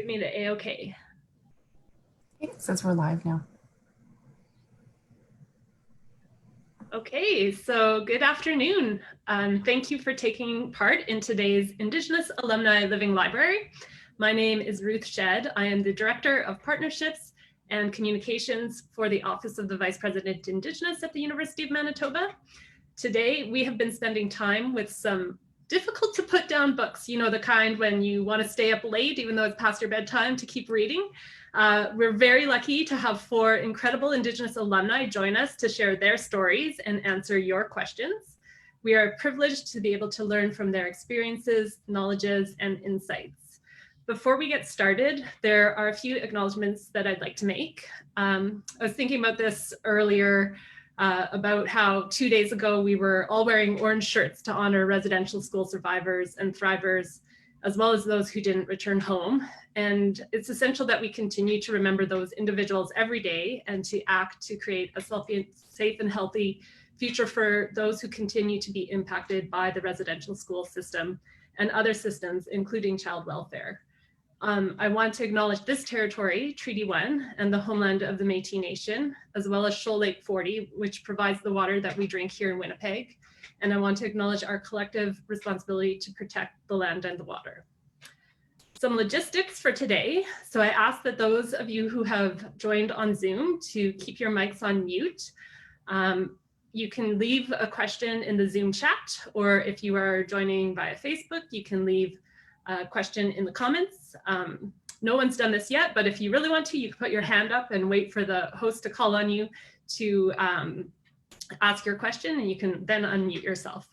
Give me the A-OK. It says we're live now. Okay, so good afternoon. Thank you for taking part in today's Indigenous Alumni Living Library. My name is Ruth Shedd. I am the Director of Partnerships and Communications for the Office of the Vice President Indigenous at the University of Manitoba. Today, we have been spending time with some difficult to put down books, you know, the kind when you want to stay up late, even though it's past your bedtime, to keep reading. We're very lucky to have 4 incredible Indigenous alumni join us to share their stories and answer your questions. We are privileged to be able to learn from their experiences, knowledges, and insights. Before we get started, there are a few acknowledgements that I'd like to make. I was thinking about this earlier, about how 2 days ago we were all wearing orange shirts to honor residential school survivors and thrivers, as well as those who didn't return home. And it's essential that we continue to remember those individuals every day and to act to create a safe and healthy future for those who continue to be impacted by the residential school system and other systems, including child welfare. I want to acknowledge this territory, Treaty 1, and the homeland of the Métis Nation, as well as Shoal Lake 40, which provides the water that we drink here in Winnipeg. And I want to acknowledge our collective responsibility to protect the land and the water. Some logistics for today. So I ask that those of you who have joined on Zoom to keep your mics on mute. You can leave a question in the Zoom chat, or if you are joining via Facebook, you can leave a question in the comments. No one's done this yet, but if you really want to, you can put your hand up and wait for the host to call on you to ask your question, and you can then unmute yourself.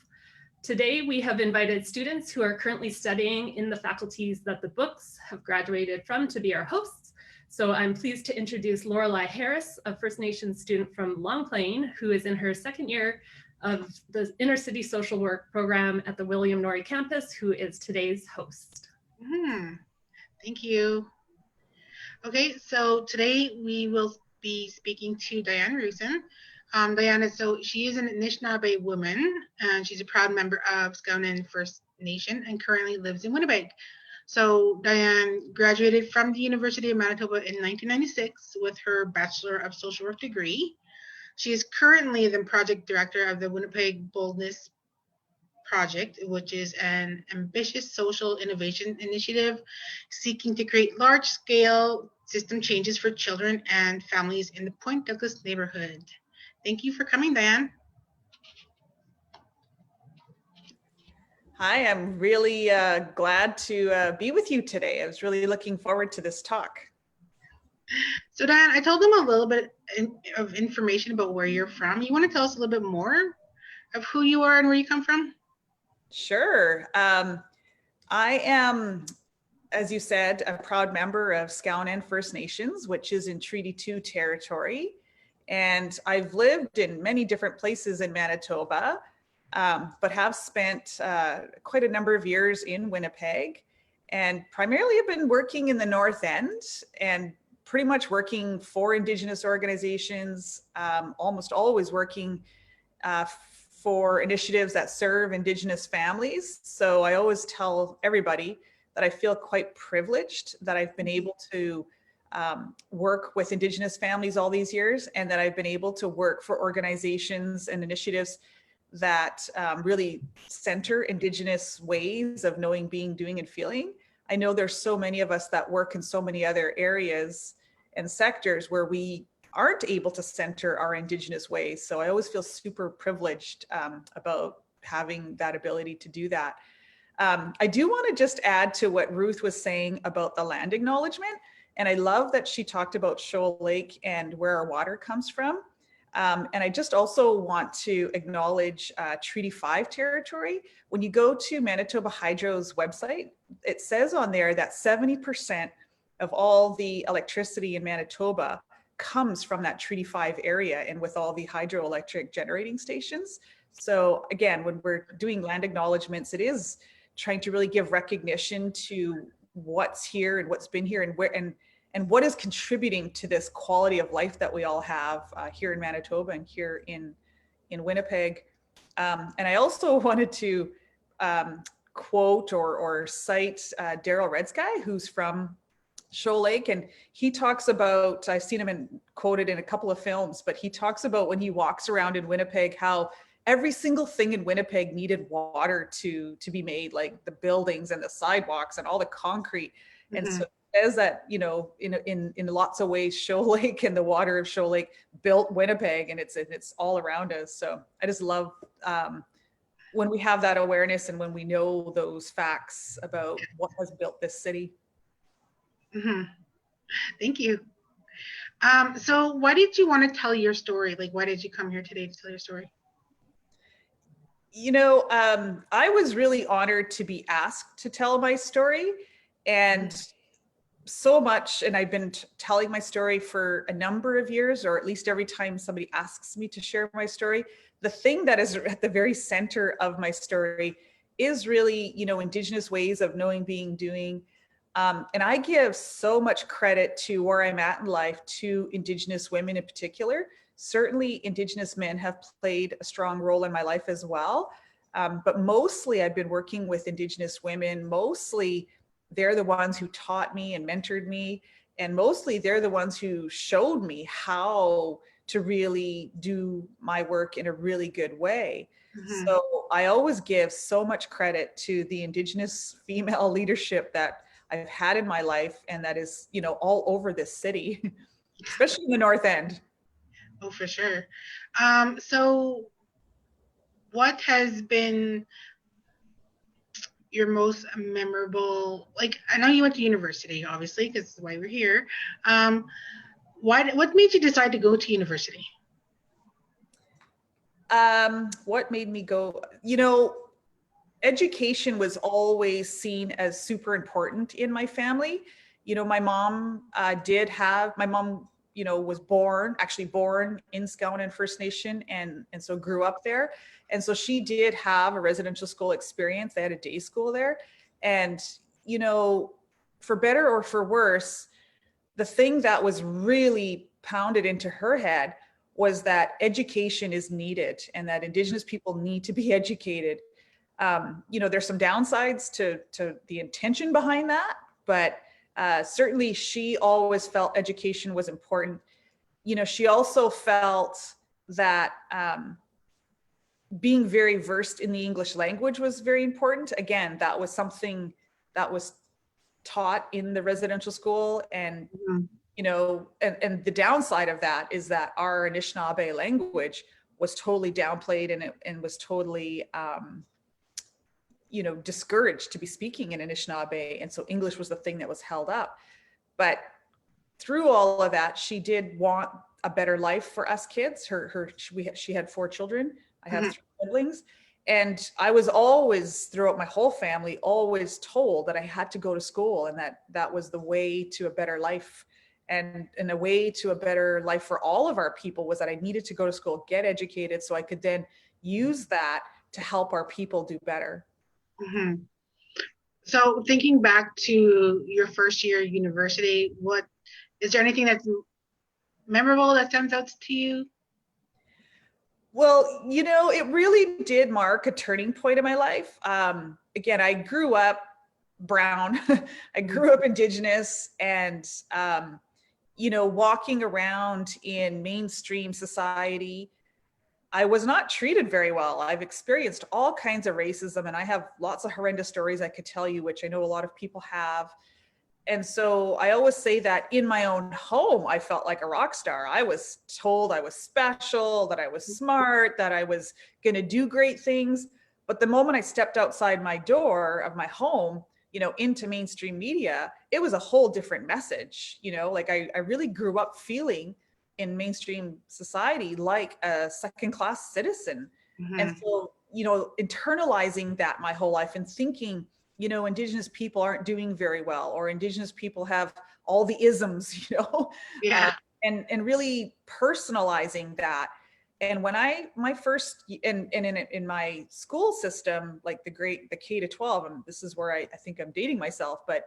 Today, we have invited students who are currently studying in the faculties that the books have graduated from to be our hosts. So I'm pleased to introduce Lorelei Harris, a First Nations student from Long Plain, who is in her 2nd year of the Inner City Social Work program at the William Norrie campus, who is today's host. Thank you. Okay, so today we will be speaking to Diane Roussin. Diane, she is an Anishinaabe woman, and she's a proud member of Scownin First Nation and currently lives in Winnipeg. So Diane graduated from the University of Manitoba in 1996 with her Bachelor of Social Work degree. She is currently the project director of the Winnipeg Boldness project, which is an ambitious social innovation initiative seeking to create large-scale system changes for children and families in the Point Douglas neighborhood. Thank you for coming, Diane. Hi, I'm really glad to be with you today. I was really looking forward to this talk. So Diane, I told them a little bit of information about where you're from. You want to tell us a little bit more of who you are and where you come from? Sure. I am, as you said, a proud member of Scownin First Nations, which is in Treaty 2 territory. And I've lived in many different places in Manitoba, but have spent quite a number of years in Winnipeg. And primarily I've been working in the North End and pretty much working for Indigenous organizations, almost always working for initiatives that serve Indigenous families. So I always tell everybody that I feel quite privileged that I've been able to work with Indigenous families all these years, and that I've been able to work for organizations and initiatives that really center Indigenous ways of knowing, being, doing, and feeling. I know there's so many of us that work in so many other areas and sectors where we aren't able to center our Indigenous ways. So I always feel super privileged about having that ability to do that. I do want to just add to what Ruth was saying about the land acknowledgement. And I love that she talked about Shoal Lake and where our water comes from. And I just also want to acknowledge Treaty 5 territory. When you go to Manitoba Hydro's website, it says on there that 70% of all the electricity in Manitoba comes from that Treaty 5 area, and with all the hydroelectric generating stations. So again, when we're doing land acknowledgements, it is trying to really give recognition to what's here and what's been here, and where and what is contributing to this quality of life that we all have here in Manitoba and here in Winnipeg. And I also wanted to quote or cite Daryl Redsky, who's from Shoal Lake, and he talks about, I've seen him quoted in a couple of films, but he talks about when he walks around in Winnipeg, how every single thing in Winnipeg needed water to be made, like the buildings and the sidewalks and all the concrete. And so as that, you know, in lots of ways, Shoal Lake and the water of Shoal Lake built Winnipeg, and it's all around us. So I just love when we have that awareness and when we know those facts about what has built this city. Thank you. So why did you want to tell your story? Like, why did you come here today to tell your story? You know, I was really honored to be asked to tell my story, and so much, and I've been telling my story for a number of years, or at least every time somebody asks me to share my story, the thing that is at the very center of my story is really, you know, Indigenous ways of knowing, being, doing. And I give so much credit to where I'm at in life to Indigenous women in particular. Certainly Indigenous men have played a strong role in my life as well. But mostly I've been working with Indigenous women. Mostly they're the ones who taught me and mentored me. And mostly they're the ones who showed me how to really do my work in a really good way. So I always give so much credit to the Indigenous female leadership that I've had in my life, and that is, you know, all over this city, especially in the North End. Oh, for sure. So what has been your most memorable, like, I know you went to university, obviously, because that's why we're here. What made you decide to go to university? What made me go, you know, education was always seen as super important in my family. You know, my mom you know, was born in Skowhegan First Nation, and so grew up there. And so she did have a residential school experience. They had a day school there. And, you know, for better or for worse, the thing that was really pounded into her head was that education is needed and that Indigenous people need to be educated. You know, there's some downsides to the intention behind that, but certainly she always felt education was important. You know, she also felt that being very versed in the English language was very important. Again, that was something that was taught in the residential school. And, you know, and the downside of that is that our Anishinaabe language was totally downplayed and was totally, you know, discouraged to be speaking in Anishinaabe. And so English was the thing that was held up. But through all of that, she did want a better life for us kids. She had 4 children. I have 3 siblings. And I was always, throughout my whole family, always told that I had to go to school, and that was the way to a better life. And a way to a better life for all of our people was that I needed to go to school, get educated, so I could then use that to help our people do better. So thinking back to your first year at university, is there anything that's memorable that stands out to you? Well, you know, it really did mark a turning point in my life. Again, I grew up brown. I grew up Indigenous, and, you know, walking around in mainstream society, I was not treated very well. I've experienced all kinds of racism, and I have lots of horrendous stories I could tell you, which I know a lot of people have. And so I always say that in my own home, I felt like a rock star. I was told I was special, that I was smart, that I was going to do great things. But the moment I stepped outside my door of my home, you know, into mainstream media, it was a whole different message. You know, like I really grew up feeling in mainstream society like a second-class citizen. And so, you know, internalizing that my whole life and thinking, you know, Indigenous people aren't doing very well, or Indigenous people have all the isms, you know, and really personalizing that. And when my first, and in my school system, like the K to 12, and this is where I think I'm dating myself, but,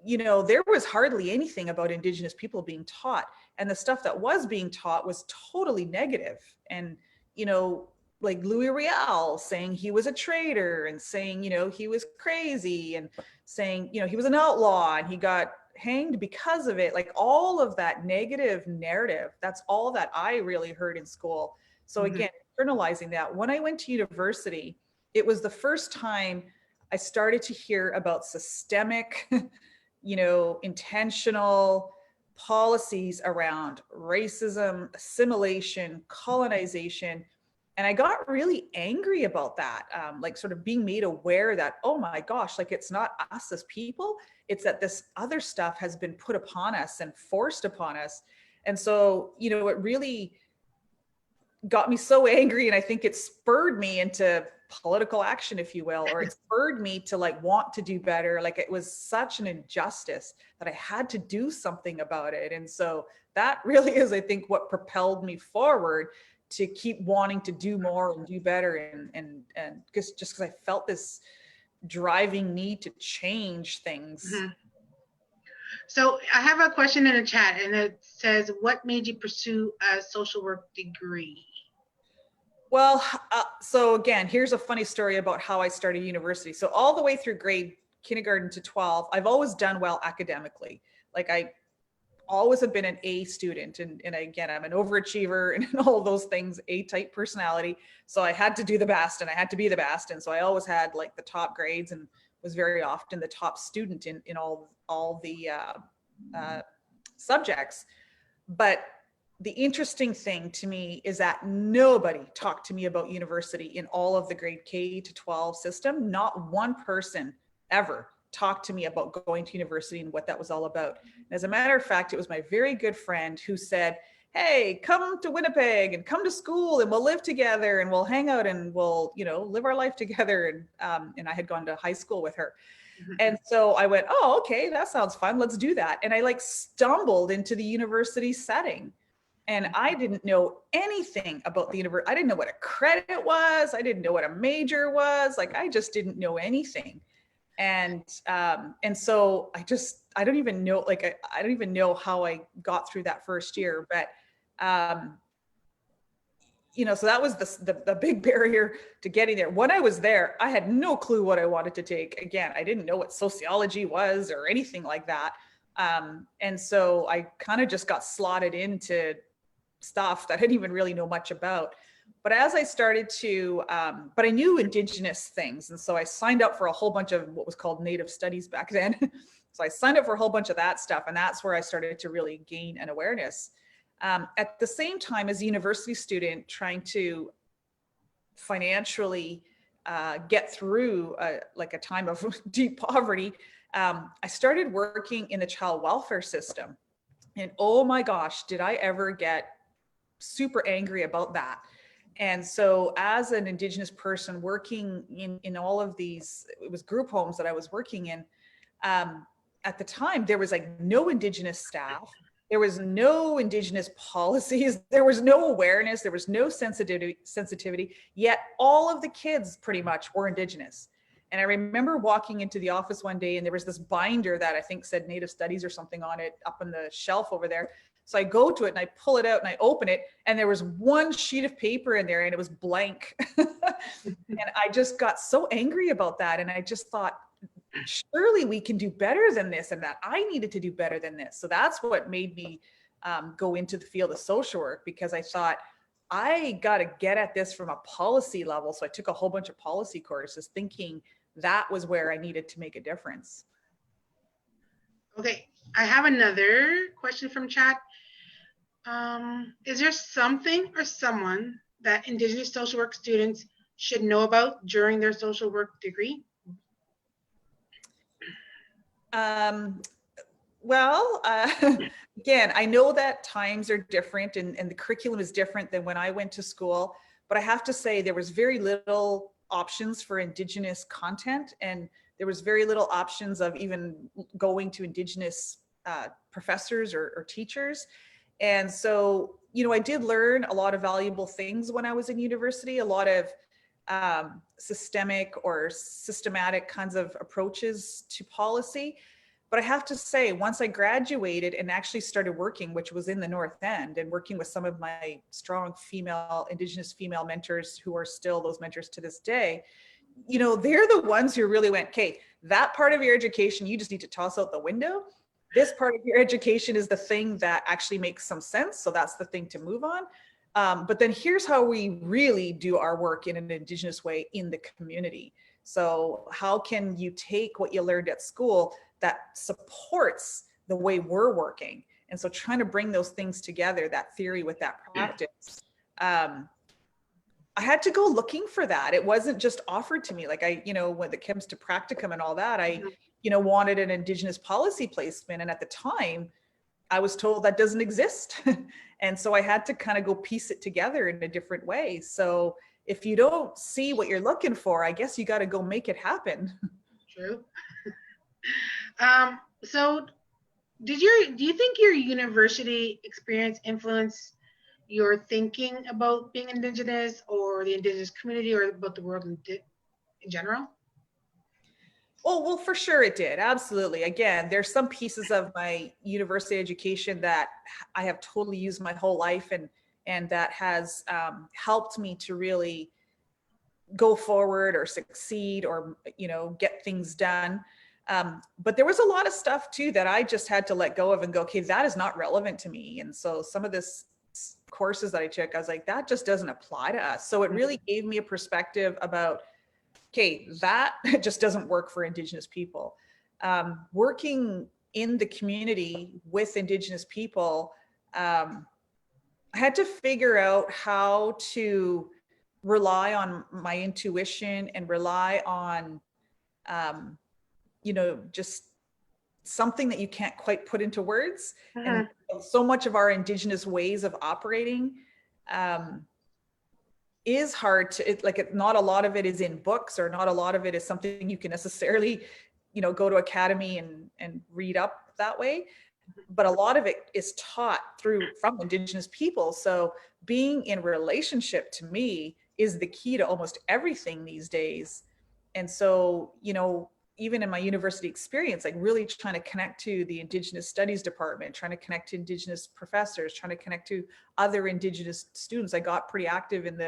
you know, there was hardly anything about Indigenous people being taught. And the stuff that was being taught was totally negative. And, you know, like Louis Riel saying he was a traitor, and saying, you know, he was crazy, and saying, you know, he was an outlaw, and he got hanged because of it. Like all of that negative narrative, that's all that I really heard in school. So again, internalizing that. When I went to university, it was the first time I started to hear about systemic, intentional policies around racism, assimilation, colonization. And I got really angry about that, like sort of being made aware that, oh my gosh, like it's not us as people, it's that this other stuff has been put upon us and forced upon us. And so, it really got me so angry, and I think it spurred me into political action, if you will, or it spurred me to like want to do better. Like it was such an injustice that I had to do something about it. And so that really is, I think, what propelled me forward to keep wanting to do more and do better, and just because I felt this driving need to change things. So I have a question in the chat, and it says, what made you pursue a social work degree? Well, so again, here's a funny story about how I started university. So all the way through grade kindergarten to 12, I've always done well academically. Like I always have been an A student. And again, I'm an overachiever and all those things, A-type personality. So I had to do the best and I had to be the best. And so I always had like the top grades and was very often the top student in all the subjects. But the interesting thing to me is that nobody talked to me about university in all of the grade K to 12 system. Not one person ever talked to me about going to university and what that was all about. And as a matter of fact, it was my very good friend who said, hey, come to Winnipeg and come to school and we'll live together and we'll hang out and we'll, live our life together. And I had gone to high school with her. And so I went, oh, okay, that sounds fun. Let's do that. And I like stumbled into the university setting. And I didn't know anything about the university. I didn't know what a credit was. I didn't know what a major was. Like, I just didn't know anything. And so I don't even know, like, I don't even know how I got through that first year, but, so that was the big barrier to getting there. When I was there, I had no clue what I wanted to take. Again, I didn't know what sociology was or anything like that. And so I kind of just got slotted into stuff that I didn't even really know much about. But as I started to, but I knew Indigenous things. And so I signed up for a whole bunch of what was called Native Studies back then. So I signed up for a whole bunch of that stuff. And that's where I started to really gain an awareness. At the same time, as a university student trying to financially get through like a time of deep poverty, I started working in the child welfare system. And oh my gosh, did I ever get super angry about that. And so as an Indigenous person working in all of these, it was group homes that I was working in, at the time, there was like no Indigenous staff. There was no Indigenous policies. There was no awareness. There was no sensitivity, yet all of the kids pretty much were Indigenous. And I remember walking into the office one day and there was this binder that I think said Native Studies or something on it up on the shelf over there. So I go to it and I pull it out and I open it and there was one sheet of paper in there and it was blank. And I just got so angry about that. And I just thought, surely we can do better than this, and that I needed to do better than this. So that's what made me go into the field of social work, because I thought, I got to get at this from a policy level. So I took a whole bunch of policy courses thinking that was where I needed to make a difference. Okay, I have another question from chat. Is there something or someone that Indigenous social work students should know about during their social work degree? Well, again, I know that times are different and the curriculum is different than when I went to school, but I have to say there was very little options for Indigenous content, and there was very little options of even going to Indigenous professors or teachers. And so, I did learn a lot of valuable things when I was in university, a lot of systemic or systematic kinds of approaches to policy. But I have to say, once I graduated and actually started working, which was in the North End, and working with some of my strong Indigenous female mentors who are still those mentors to this day, they're the ones who really went, okay, that part of your education, you just need to toss out the window. this part of your education is the thing that actually makes some sense. So that's the thing to move on. But then here's how we really do our work in an Indigenous way in the community. So how can you take what you learned at school that supports the way we're working? And so trying to bring those things together, that theory with that practice. I had to go looking for that. It wasn't just offered to me. Like when it comes to practicum and all that, I wanted an Indigenous policy placement. And at the time, I was told that doesn't exist. And so I had to kind of go piece it together in a different way. So if you don't see what you're looking for, I guess you got to go make it happen. True. So do you think your university experience influenced your thinking about being Indigenous or the Indigenous community or about the world in general? Oh, well, for sure it did. Absolutely. Again, there's some pieces of my university education that I have totally used my whole life and that has helped me to really go forward or succeed or, get things done. But there was a lot of stuff too that I just had to let go of and go, okay, that is not relevant to me. And so some of this courses that I took, I was like, that just doesn't apply to us. So it really gave me a perspective about, okay, that just doesn't work for Indigenous people. Working in the community with Indigenous people, I had to figure out how to rely on my intuition and rely on, just something that you can't quite put into words. And so much of our Indigenous ways of operating is hard to, not a lot of it is in books, or not a lot of it is something you can necessarily, go to academy and read up that way. But a lot of it is taught from Indigenous people. So being in relationship to me is the key to almost everything these days. And so, even in my university experience, like really trying to connect to the Indigenous Studies department, trying to connect to Indigenous professors, trying to connect to other Indigenous students. I got pretty active in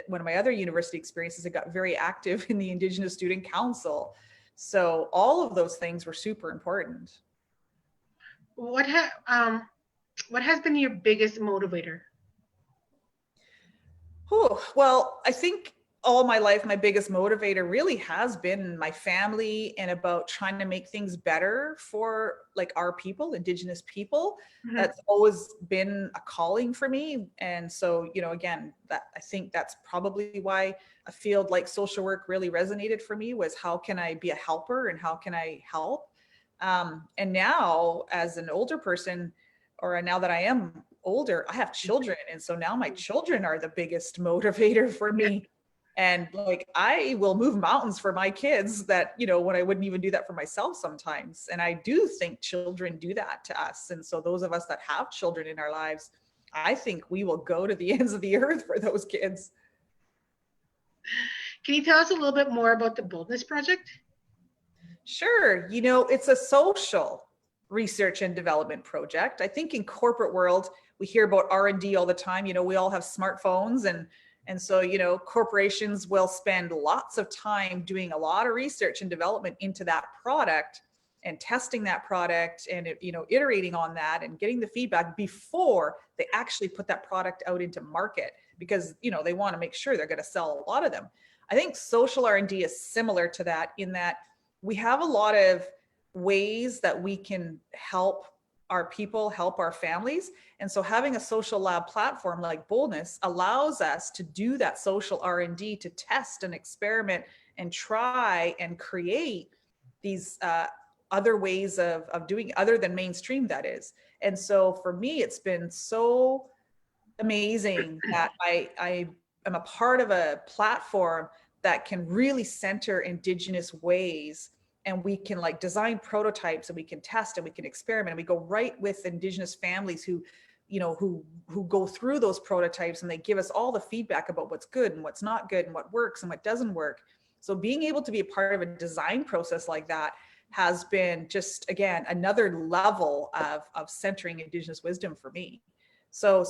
one of my other university experiences, I got very active in the Indigenous Student Council. So all of those things were super important. What has been your biggest motivator? Well, I think all my life, my biggest motivator really has been my family and about trying to make things better for our people, Indigenous people. That's always been a calling for me. And so, again, I think that's probably why a field like social work really resonated for me, was how can I be a helper and how can I help? And now as an older person, or now that I am older, I have children. And so now my children are the biggest motivator for me. And I will move mountains for my kids that, when I wouldn't even do that for myself sometimes. And I do think children do that to us. And so those of us that have children in our lives, I think we will go to the ends of the earth for those kids. Can you tell us a little bit more about the Boldness Project? Sure. It's a social research and development project. I think in corporate world, we hear about R&D all the time. We all have smartphones and so, corporations will spend lots of time doing a lot of research and development into that product and testing that product and, iterating on that and getting the feedback before they actually put that product out into market, because, they want to make sure they're going to sell a lot of them. I think social R&D is similar to that, in that we have a lot of ways that we can help our people, help our families. And so having a social lab platform like Boldness allows us to do that social R&D, to test and experiment and try and create these other ways of doing, other than mainstream, that is. And so for me, it's been so amazing that I am a part of a platform that can really center Indigenous ways. And we can design prototypes, and we can test, and we can experiment, and we go right with Indigenous families who go through those prototypes, and they give us all the feedback about what's good and what's not good and what works and what doesn't work. So being able to be a part of a design process like that has been just, again, another level of centering Indigenous wisdom for me. So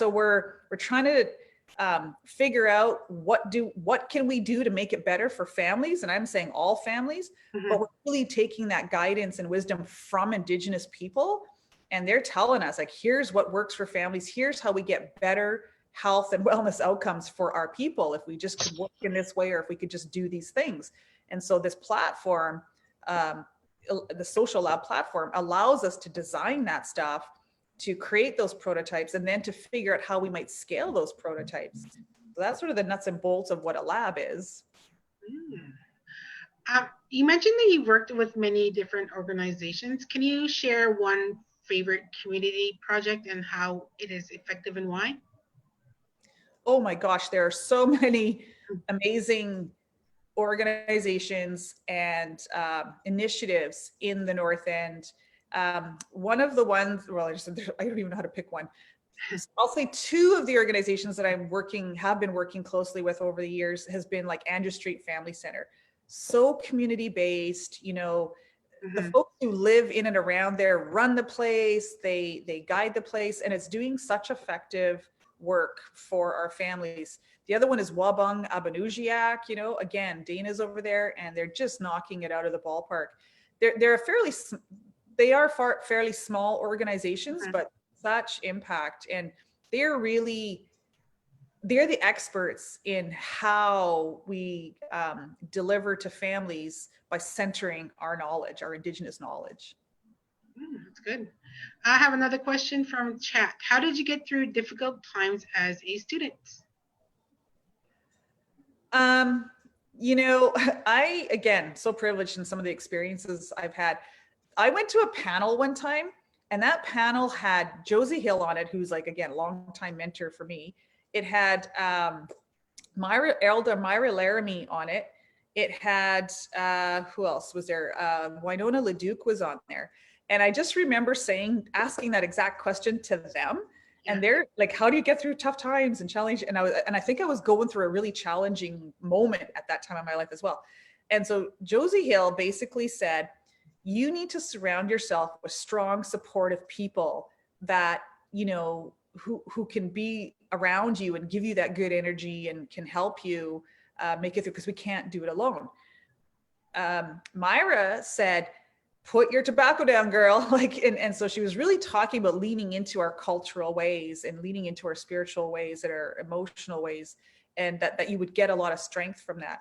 we're trying to figure out what can we do to make it better for families. And I'm saying all families, but we're really taking that guidance and wisdom from Indigenous people. And they're telling us, like, here's what works for families. Here's how we get better health and wellness outcomes for our people if we just could work in this way, or if we could just do these things. And so this platform, the Social Lab platform, allows us to design that stuff, to create those prototypes, and then to figure out how we might scale those prototypes. So that's sort of the nuts and bolts of what a lab is. You mentioned that you worked with many different organizations. Can you share one favorite community project and how it is effective and why? Oh my gosh, there are so many amazing organizations and initiatives in the North End. One of the ones, well, I don't even know how to pick one. I'll say two of the organizations that have been working closely with over the years has been like Andrew Street Family Center. So community-based, you know, the folks who live in and around there run the place, they guide the place, and it's doing such effective work for our families. The other one is Wabung Abanujiak, you know, again, Dana's over there, and they're just knocking it out of the ballpark. They are fairly small organizations, but such impact, and they're the experts in how we deliver to families by centering our knowledge, our Indigenous knowledge. That's good. I have another question from chat. How did you get through difficult times as a student? You know, again, so privileged in some of the experiences I've had. I went to a panel one time, and that panel had Josie Hill on it, who's like, again, longtime mentor for me. It had Myra Laramie on it. It had, who else was there? Winona LeDuc was on there. And I just remember asking that exact question to them. And they're like, how do you get through tough times and challenge? And I think I was going through a really challenging moment at that time in my life as well. And so Josie Hill basically said, you need to surround yourself with strong, supportive people that, you know, who can be around you and give you that good energy and can help you make it through, because we can't do it alone. Myra said, put your tobacco down, girl. And so she was really talking about leaning into our cultural ways and leaning into our spiritual ways and our emotional ways, and that you would get a lot of strength from that.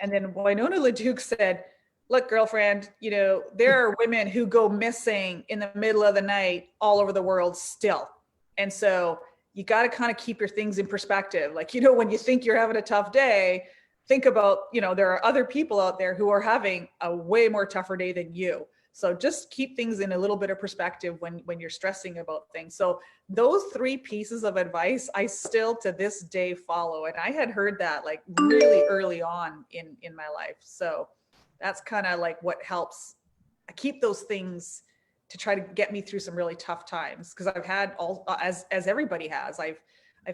And then Winona LeDuc said, look, girlfriend, you know, there are women who go missing in the middle of the night all over the world still. And so you got to kind of keep your things in perspective. Like, you know, when you think you're having a tough day, think about, you know, there are other people out there who are having a way more tougher day than you. So just keep things in a little bit of perspective when you're stressing about things. So those three pieces of advice, I still to this day follow. And I had heard that like really early on in my life. So that's kind of like what helps. I keep those things to try to get me through some really tough times, because I've had as everybody has, I've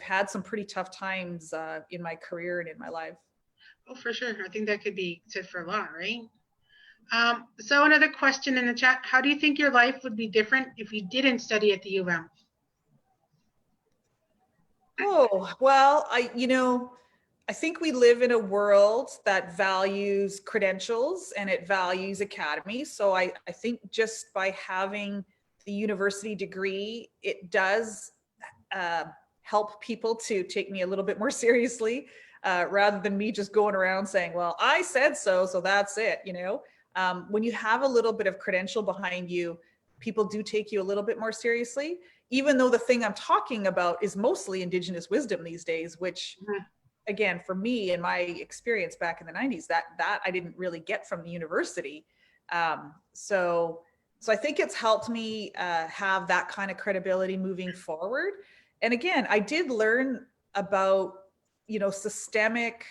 had some pretty tough times in my career and in my life. Oh, for sure. I think that could be said for a lot, right? So another question in the chat, how do you think your life would be different if you didn't study at the U of M? Oh, well, I think we live in a world that values credentials and it values academies. So I think just by having the university degree, it does help people to take me a little bit more seriously, rather than me just going around saying, well, I said so, so that's it, you know? When you have a little bit of credential behind you, people do take you a little bit more seriously, even though the thing I'm talking about is mostly Indigenous wisdom these days, which again, for me and my experience back in the 90s, that I didn't really get from the university. So I think it's helped me have that kind of credibility moving forward. And again, I did learn about, you know, systemic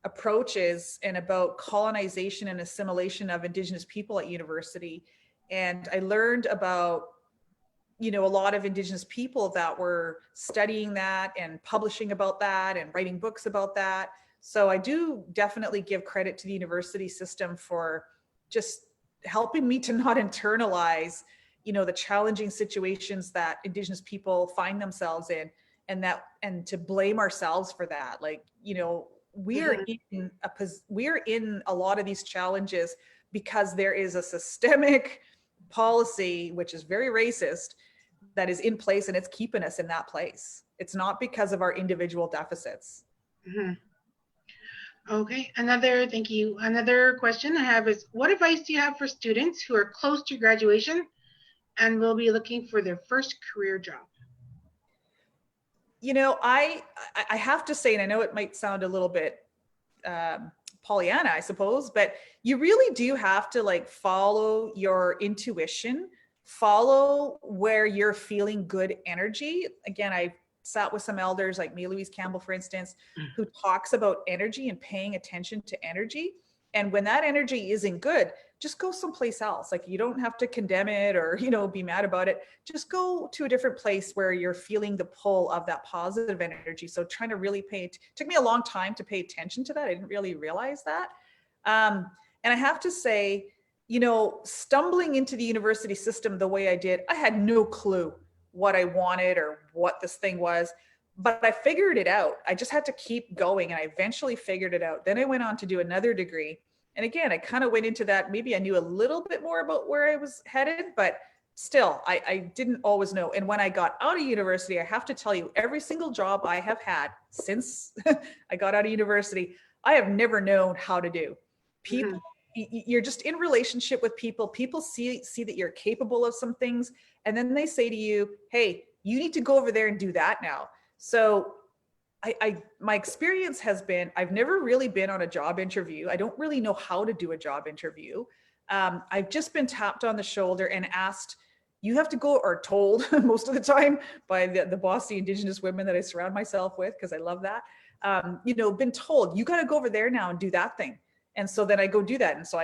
approaches and about colonization and assimilation of Indigenous people at university. And I learned about, you know, a lot of Indigenous people that were studying that and publishing about that and writing books about that. So I do definitely give credit to the university system for just helping me to not internalize, you know, the challenging situations that Indigenous people find themselves in and to blame ourselves for that. Like, you know, we're in a lot of these challenges because there is a systemic policy, which is very racist, that is in place, and it's keeping us in that place. It's not because of our individual deficits. Okay, thank you. Another question I have is, what advice do you have for students who are close to graduation and will be looking for their first career job? You know, I have to say, and I know it might sound a little bit Pollyanna, I suppose, but you really do have to like follow your intuition, follow where you're feeling good energy. Again, I sat with some elders like me, Louise Campbell, for instance, who talks about energy and paying attention to energy. And when that energy isn't good, just go someplace else. Like, you don't have to condemn it or, you know, be mad about it. Just go to a different place where you're feeling the pull of that positive energy. So trying to really it took me a long time to pay attention to that. I didn't really realize that. And I have to say, you know, stumbling into the university system the way I did, I had no clue what I wanted or what this thing was, but I figured it out. I just had to keep going, and I eventually figured it out. Then I went on to do another degree. And again, I kind of went into that. Maybe I knew a little bit more about where I was headed, but still, I didn't always know. And when I got out of university, I have to tell you, every single job I have had since I got out of university, I have never known how to do. People, you're just in relationship with people. People see that you're capable of some things, and then they say to you, hey, you need to go over there and do that now. So my experience has been, I've never really been on a job interview. I don't really know how to do a job interview. I've just been tapped on the shoulder and asked, you have to go, or told most of the time by the bossy Indigenous women that I surround myself with, because I love that, you know, been told, you got to go over there now and do that thing. And so then I go do that. And so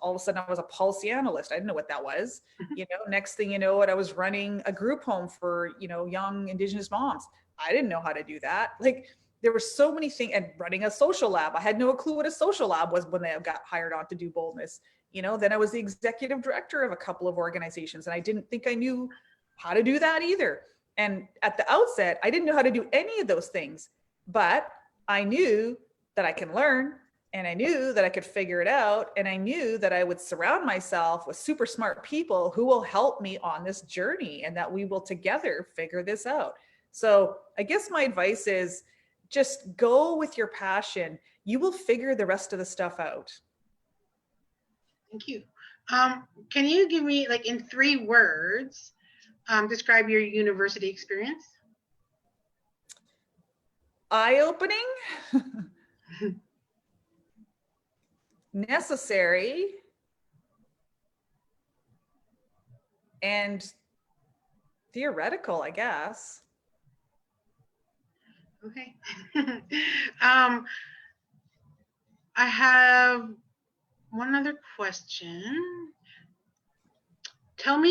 all of a sudden I was a policy analyst. I didn't know what that was. You know, next thing you know what, I was running a group home for, you know, young Indigenous moms. I didn't know how to do that. Like, there were so many things, and running a social lab. I had no clue what a social lab was when I got hired on to do boldness. You know, then I was the executive director of a couple of organizations, and I didn't think I knew how to do that either. And at the outset, I didn't know how to do any of those things, but I knew that I can learn, and I knew that I could figure it out. And I knew that I would surround myself with super smart people who will help me on this journey, and that we will together figure this out. So I guess my advice is just go with your passion. You will figure the rest of the stuff out. Thank you. Can you give me, like, in 3 words, describe your university experience? Eye-opening, necessary, and theoretical, I guess. Okay. I have one other question. Tell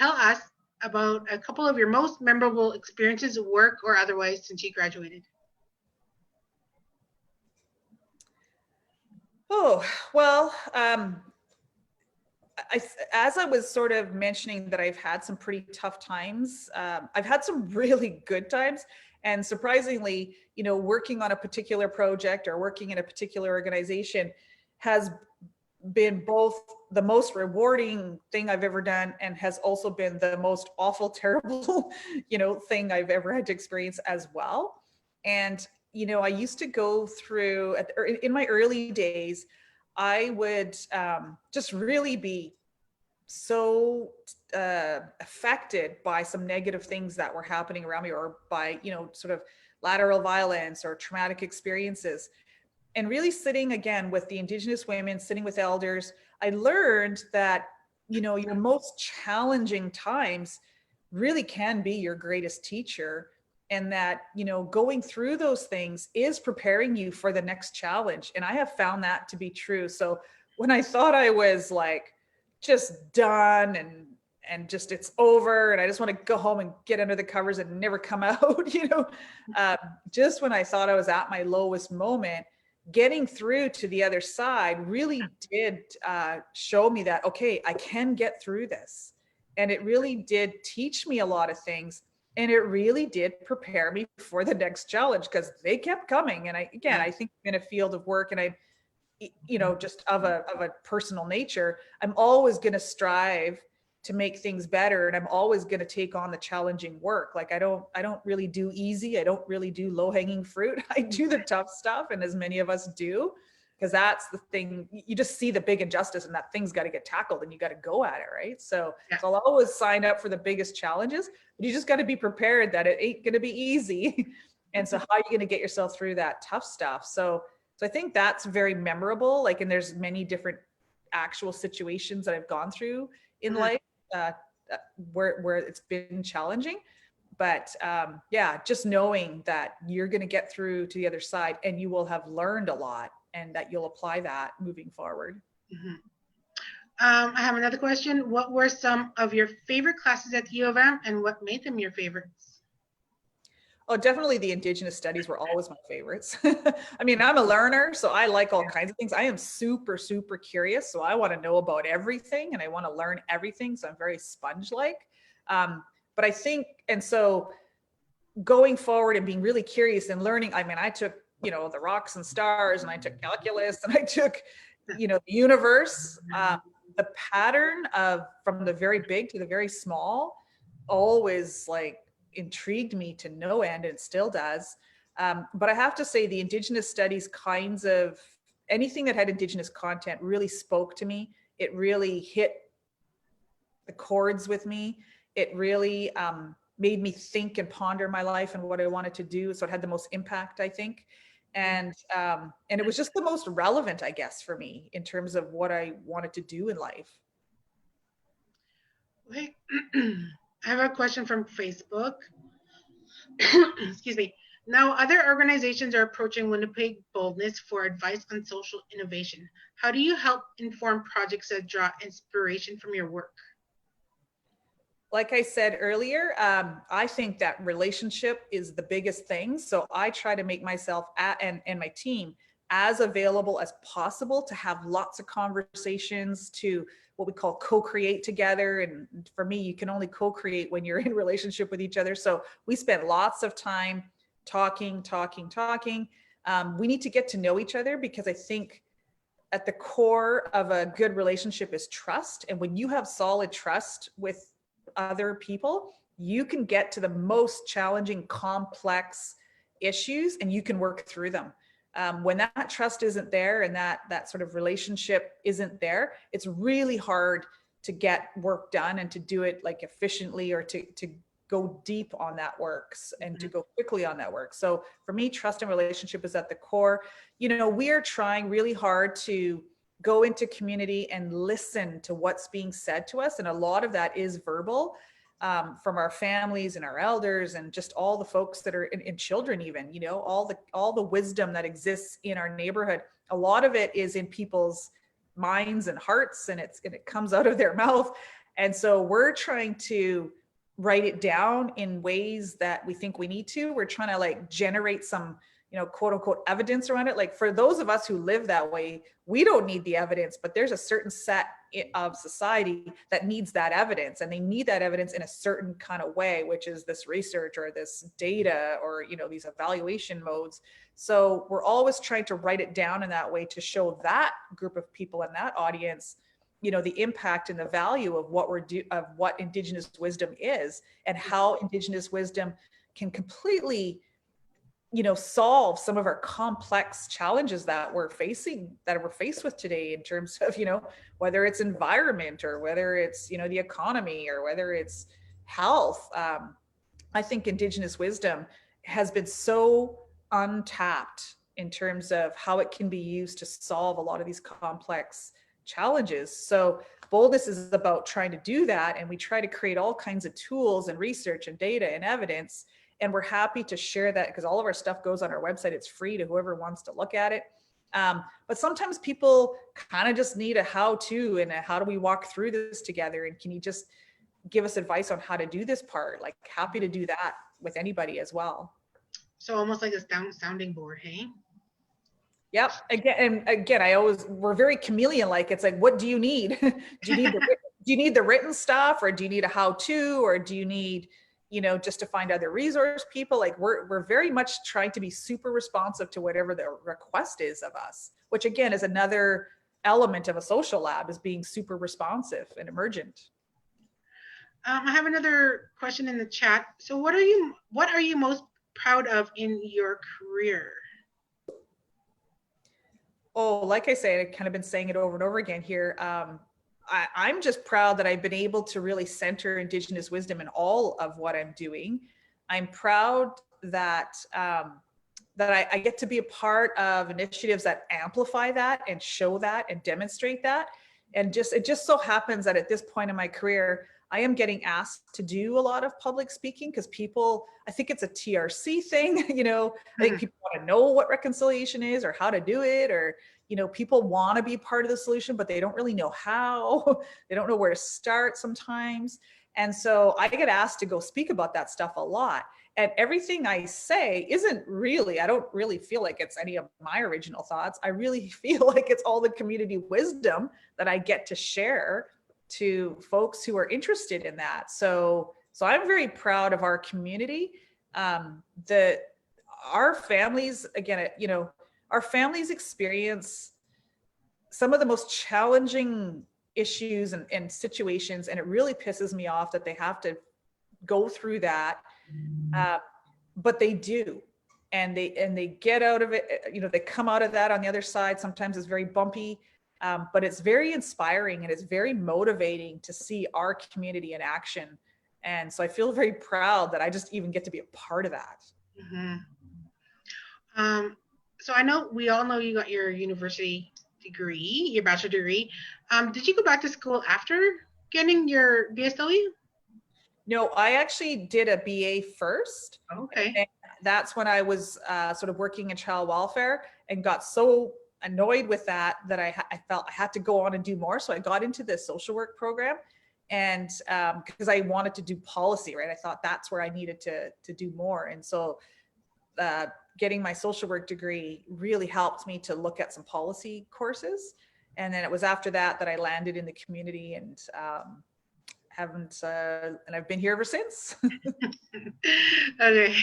us about a couple of your most memorable experiences at work or otherwise since you graduated. Oh, well, as I was sort of mentioning that I've had some pretty tough times, I've had some really good times. And surprisingly, you know, working on a particular project or working in a particular organization has been both the most rewarding thing I've ever done, and has also been the most awful, terrible, you know, thing I've ever had to experience as well. And, you know, I used to go through, in my early days, I would just really be so affected by some negative things that were happening around me, or by, you know, sort of lateral violence or traumatic experiences. And really sitting again with the Indigenous women, sitting with elders, I learned that, you know, your most challenging times really can be your greatest teacher. And that, you know, going through those things is preparing you for the next challenge. And I have found that to be true. So when I thought I was like just done and just it's over and I just want to go home and get under the covers and never come out, you know, just when I thought I was at my lowest moment, getting through to the other side really did show me that, okay, I can get through this. And it really did teach me a lot of things. And it really did prepare me for the next challenge because they kept coming. And I think in a field of work, and just of a personal nature, I'm always going to strive to make things better. And I'm always going to take on the challenging work. Like I don't really do easy. I don't really do low hanging fruit. I do the tough stuff. And as many of us do, because that's the thing, you just see the big injustice and that thing's got to get tackled and you got to go at it. Right. So I'll always sign up for the biggest challenges, but you just got to be prepared that it ain't going to be easy. And so how are you going to get yourself through that tough stuff? So I think that's very memorable. Like, and there's many different actual situations that I've gone through in life where it's been challenging. But just knowing that you're going to get through to the other side and you will have learned a lot and that you'll apply that moving forward. Mm-hmm. I have another question. What were some of your favorite classes at the U of M and what made them your favorites? Oh, definitely the Indigenous studies were always my favorites. I mean, I'm a learner, so I like all kinds of things. I am super, super curious. So I want to know about everything and I want to learn everything. So I'm very sponge-like. But I think, and so going forward and being really curious and learning, I mean, I took, the rocks and stars and I took calculus and I took, the universe, the pattern of from the very big to the very small, always like intrigued me to no end, and it still does. But I have to say the Indigenous studies kinds of anything that had Indigenous content really spoke to me. It really hit the chords with me. It really made me think and ponder my life and what I wanted to do. So it had the most impact, I think. And it was just the most relevant, I guess, for me in terms of what I wanted to do in life. Okay. I have a question from Facebook. Excuse me. Now, other organizations are approaching Winnipeg Boldness for advice on social innovation. How do you help inform projects that draw inspiration from your work? Like I said earlier, I think that relationship is the biggest thing. So I try to make myself and my team as available as possible to have lots of conversations, to what we call co-create together. And for me, you can only co-create when you're in relationship with each other. So we spent lots of time talking. We need to get to know each other because I think at the core of a good relationship is trust. And when you have solid trust with other people, you can get to the most challenging, complex issues and you can work through them. When that trust isn't there and that sort of relationship isn't there, it's really hard to get work done and to do it like efficiently or to go deep on that works and to go quickly on that work. So for me, trust and relationship is at the core. We are trying really hard to go into community and listen to what's being said to us. And a lot of that is verbal from our families and our elders and just all the folks that are in children, even, all the wisdom that exists in our neighborhood. A lot of it is in people's minds and hearts, and it comes out of their mouth. And so we're trying to write it down in ways that we think we need to. We're trying to like generate some quote unquote evidence around it. Like for those of us who live that way, we don't need the evidence, but there's a certain set of society that needs that evidence, and they need that evidence in a certain kind of way, which is this research or this data or, these evaluation modes. So we're always trying to write it down in that way to show that group of people and that audience, the impact and the value of what Indigenous wisdom is and how Indigenous wisdom can completely solve some of our complex challenges that we're faced with today in terms of, whether it's environment or whether it's, the economy or whether it's health. I think Indigenous wisdom has been so untapped in terms of how it can be used to solve a lot of these complex challenges. So boldness is about trying to do that. And we try to create all kinds of tools and research and data and evidence. And we're happy to share that because all of our stuff goes on our website. It's free to whoever wants to look at it. But sometimes people kind of just need a how-to and how do we walk through this together? And can you just give us advice on how to do this part? Like happy to do that with anybody as well. So almost like a sounding board, hey? Yep. Again, we're very chameleon-like. It's like, what do you need? Do you need the written stuff, or do you need a how-to, or do you need, just to find other resource people. Like we're very much trying to be super responsive to whatever the request is of us, which again is another element of a social lab, is being super responsive and emergent. I have another question in the chat. So what are you most proud of in your career? Oh, like I say, I've kind of been saying it over and over again here. I'm just proud that I've been able to really center Indigenous wisdom in all of what I'm doing. I'm proud that I get to be a part of initiatives that amplify that and show that and demonstrate that. And it just so happens that at this point in my career, I am getting asked to do a lot of public speaking because I think it's a TRC thing, I think people want to know what reconciliation is or how to do it, or, people want to be part of the solution, but they don't really know how. They don't know where to start sometimes. And so I get asked to go speak about that stuff a lot. And everything I say I don't really feel like it's any of my original thoughts. I really feel like it's all the community wisdom that I get to share to folks who are interested in that. So I'm very proud of our community. Our families, again, our families experience some of the most challenging issues and situations, and it really pisses me off that they have to go through that. But they do, and they get out of it. They come out of that on the other side. Sometimes it's very bumpy, but it's very inspiring and it's very motivating to see our community in action. And so I feel very proud that I just even get to be a part of that. Mm-hmm. So we all know you got your university degree, your bachelor degree. Did you go back to school after getting your BSW? No, I actually did a BA first. Okay. And that's when I was sort of working in child welfare and got so annoyed with that I felt I had to go on and do more. So I got into the social work program, and because I wanted to do policy, right? I thought that's where I needed to do more. And so getting my social work degree really helped me to look at some policy courses. And then it was after that I landed in the community, and and I've been here ever since. Okay.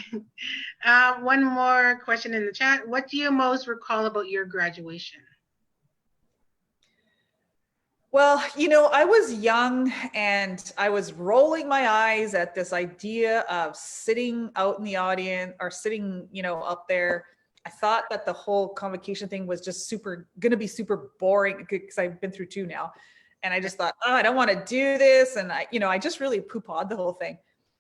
One more question in the chat. What do you most recall about your graduation? Well, I was young and I was rolling my eyes at this idea of sitting out in the audience or sitting, up there. I thought that the whole convocation thing was just going to be super boring because I've been through two now. And I just thought, I don't want to do this. And I just really poo-pawed the whole thing.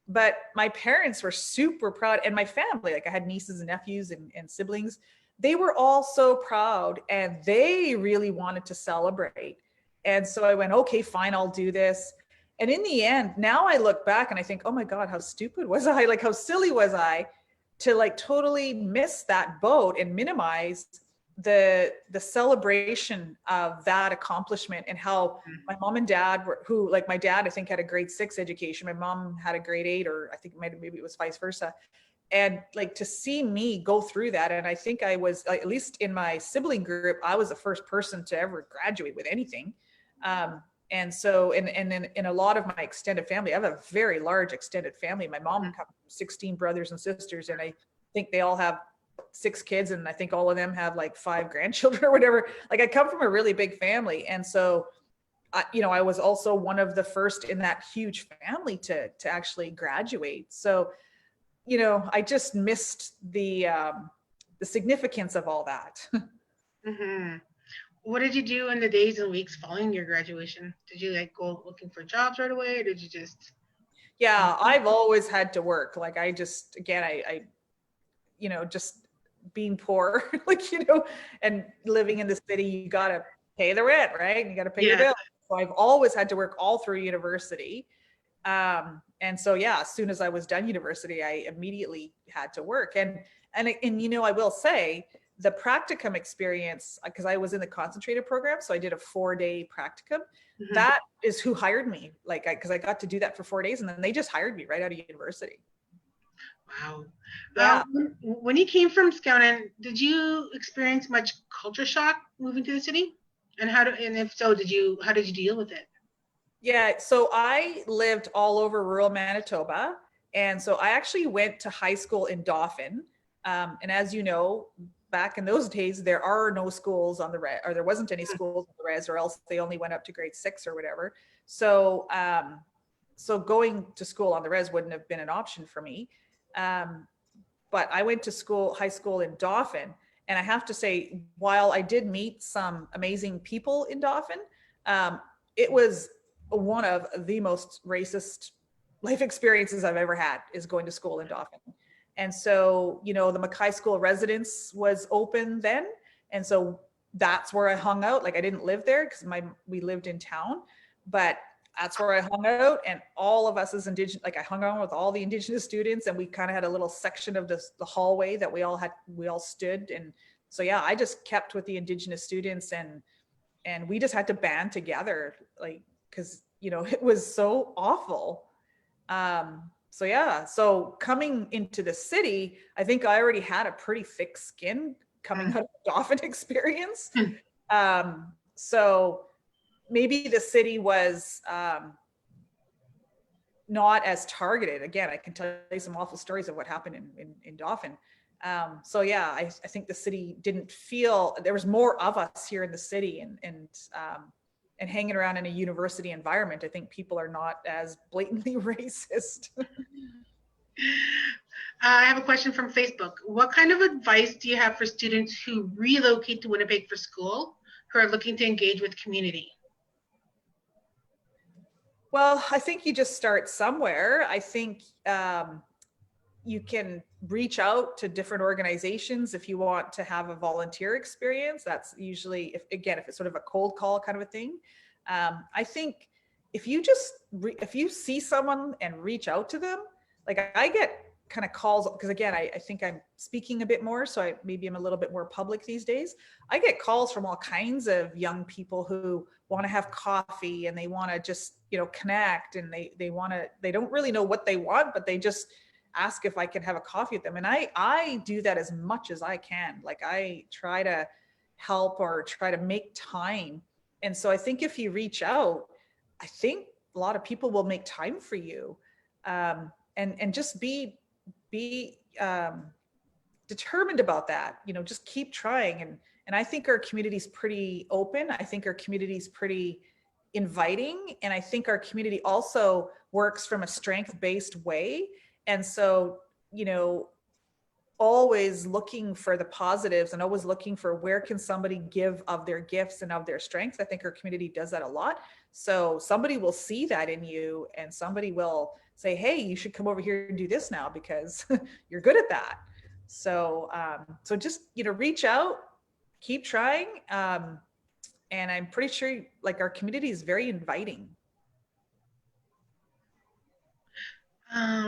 But my parents were super proud, and my family, like I had nieces and nephews and siblings, they were all so proud and they really wanted to celebrate. And so I went, okay, fine, I'll do this. And in the end, now I look back and I think, oh my God, how stupid was I? Like, how silly was I to like totally miss that boat and minimize the celebration of that accomplishment, and how my mom and dad who like my dad, I think, had a grade 6 education. My mom had a grade 8, or I think maybe it was vice versa. And like to see me go through that. And I think I was, at least in my sibling group, I was the first person to ever graduate with anything. And so, and then in a lot of my extended family, I have a very large extended family. My mom comes from 16 brothers and sisters, and I think they all have 6 kids, and I think all of them have like 5 grandchildren or whatever. Like I come from a really big family. And so, I was also one of the first in that huge family to actually graduate. So, I just missed the significance of all that. Mm-hmm. What did you do in the days and weeks following your graduation? Did you like go looking for jobs right away, or did you just? Yeah, I've always had to work. Like I just, again, I just being poor, like, and living in the city, you got to pay the rent, right? You got to pay your bills. So I've always had to work all through university. And so, yeah, as soon as I was done university, I immediately had to work. And I will say the practicum experience, because I was in the concentrated program, so I did a 4-day practicum. Mm-hmm. That is who hired me, like, because I got to do that for 4 days, and then they just hired me right out of university. Wow. Yeah. When you came from Scouting, did you experience much culture shock moving to the city? And if so, how did you deal with it? Yeah, so I lived all over rural Manitoba, And so I actually went to high school in Dauphin. And as you know, back in those days, there are no schools on the res, or there wasn't any schools on the res, or else they only went up to grade 6 or whatever. So, so going to school on the res wouldn't have been an option for me. But I went to high school in Dauphin. And I have to say, while I did meet some amazing people in Dauphin, it was one of the most racist life experiences I've ever had, is going to school in Dauphin. And so, you know, the Mackay School residence was open then. And so that's where I hung out. Like, I didn't live there because we lived in town, but that's where I hung out. And all of us as Indigenous, like I hung around with all the Indigenous students, and we kind of had a little section of the hallway that we all stood. And so, yeah, I just kept with the Indigenous students, and we just had to band together, like, cause you know, it was so awful. So yeah, so coming into the city, I think I already had a pretty thick skin coming out of the Dauphin experience. So maybe the city was not as targeted. Again, I can tell you some awful stories of what happened in Dauphin. So yeah, I think the city didn't feel, there was more of us here in the city, and hanging around in a university environment, I think people are not as blatantly racist. I have a question from Facebook. What kind of advice do you have for students who relocate to Winnipeg for school, who are looking to engage with community? Well, I think you just start somewhere. I think you can reach out to different organizations if you want to have a volunteer experience. That's usually, if it's sort of a cold call kind of a thing. I think if you if you see someone and reach out to them, like I get kind of calls, because again, I think I'm speaking a bit more, so maybe I'm a little bit more public these days. I get calls from all kinds of young people who want to have coffee, and they want to just, you know, connect, and they don't really know what they want, but they just ask if I can have a coffee with them. And I do that as much as I can. Like, I try to help or try to make time. And so I think if you reach out, I think a lot of people will make time for you. And just be determined about that, you know, just keep trying. And I think our community's pretty open. I think our community's pretty inviting. And I think our community also works from a strength-based way. And so, you know, always looking for the positives and always looking for where can somebody give of their gifts and of their strengths. I think our community does that a lot. So somebody will see that in you, and somebody will say, hey, you should come over here and do this now because you're good at that. So, so just, you know, reach out, keep trying. And I'm pretty sure like our community is very inviting.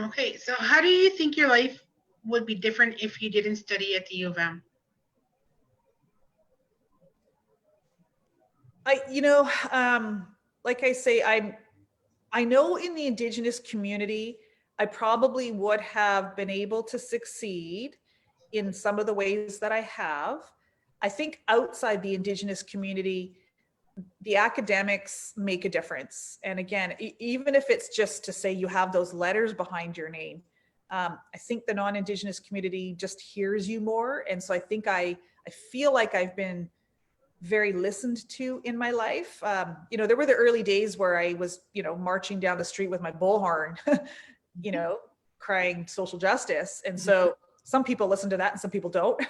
Okay, so how do you think your life would be different if you didn't study at the U of M? Like I say, I know in the Indigenous community, I probably would have been able to succeed in some of the ways that I have. I think outside the Indigenous community, the academics make a difference. And again, even if it's just to say you have those letters behind your name, I think the non-Indigenous community just hears you more. And so I think I feel like I've been very listened to in my life. You know, there were the early days where I was, you know, marching down the street with my bullhorn, you know, crying social justice. And so some people listen to that and some people don't.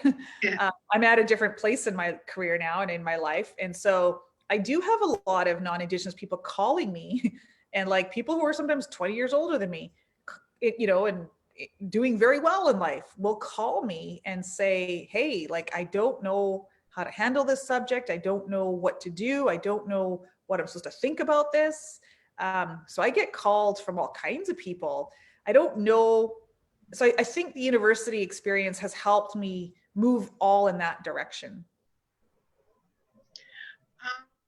Yeah. I'm at a different place in my career now and in my life. And so I do have a lot of non-Indigenous people calling me, and like people who are sometimes 20 years older than me, you know, and doing very well in life will call me and say, hey, like, I don't know how to handle this subject. I don't know what to do. I don't know what I'm supposed to think about this. So I get called from all kinds of people. I don't know. So I think the university experience has helped me move all in that direction.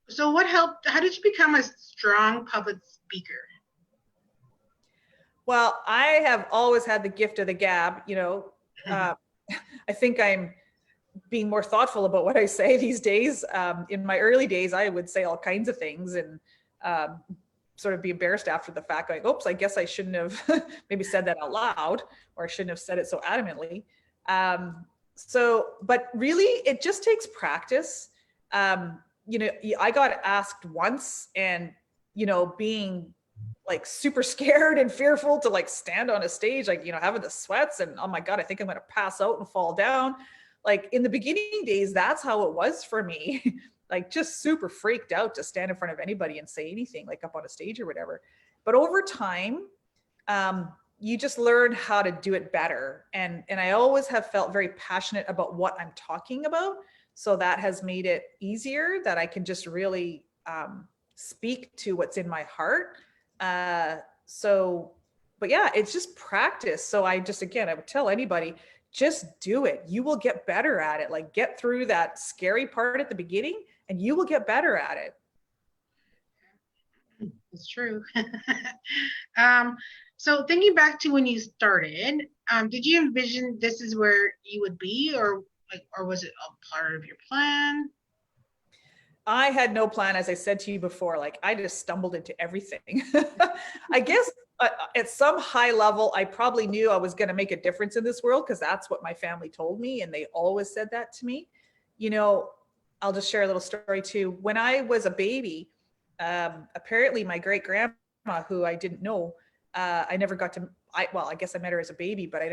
So what helped, how did you become a strong public speaker? Well, I have always had the gift of the gab, you know. I think I'm being more thoughtful about what I say these days. In my early days, I would say all kinds of things, and sort of be embarrassed after the fact, like, oops, I guess I shouldn't have maybe said that out loud, or I shouldn't have said it so adamantly. But really it just takes practice. You know, I got asked once, and, you know, being like super scared and fearful to like stand on a stage, like, you know, having the sweats and, oh my God, I think I'm going to pass out and fall down. Like in the beginning days, that's how it was for me. Like just super freaked out to stand in front of anybody and say anything, like up on a stage or whatever. But over time, you just learn how to do it better. And I always have felt very passionate about what I'm talking about. So that has made it easier that I can just really speak to what's in my heart. But yeah, it's just practice. So I would tell anybody, just do it. You will get better at it. Like get through that scary part at the beginning and you will get better at it. It's true. So thinking back to when you started, did you envision this is where you would be, or was it a part of your plan? I had no plan, as I said to you before. Like I just stumbled into everything. I guess at some high level, I probably knew I was going to make a difference in this world because that's what my family told me, and they always said that to me. You know, I'll just share a little story too. When I was a baby, apparently my great grandma, who I didn't know, I never got to. I guess I met her as a baby, but I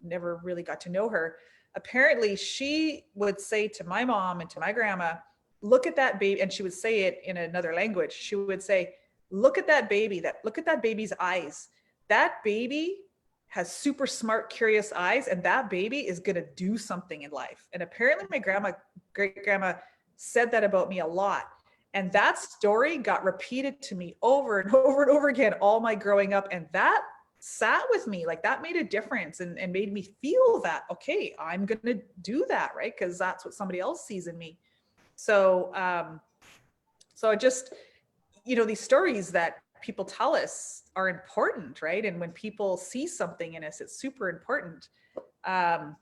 never really got to know her. Apparently, she would say to my mom and to my grandma, "Look at that baby," and she would say it in another language. She would say, "Look at that baby. Look at that baby's eyes. That baby has super smart, curious eyes, and that baby is gonna do something in life." And apparently, my great grandma, said that about me a lot. And that story got repeated to me over and over and over again all my growing up, and that sat with me. Like that made a difference and made me feel that, okay, I'm gonna do that, right? Because that's what somebody else sees in me. So I just, you know, these stories that people tell us are important, right? And when people see something in us, it's super important. But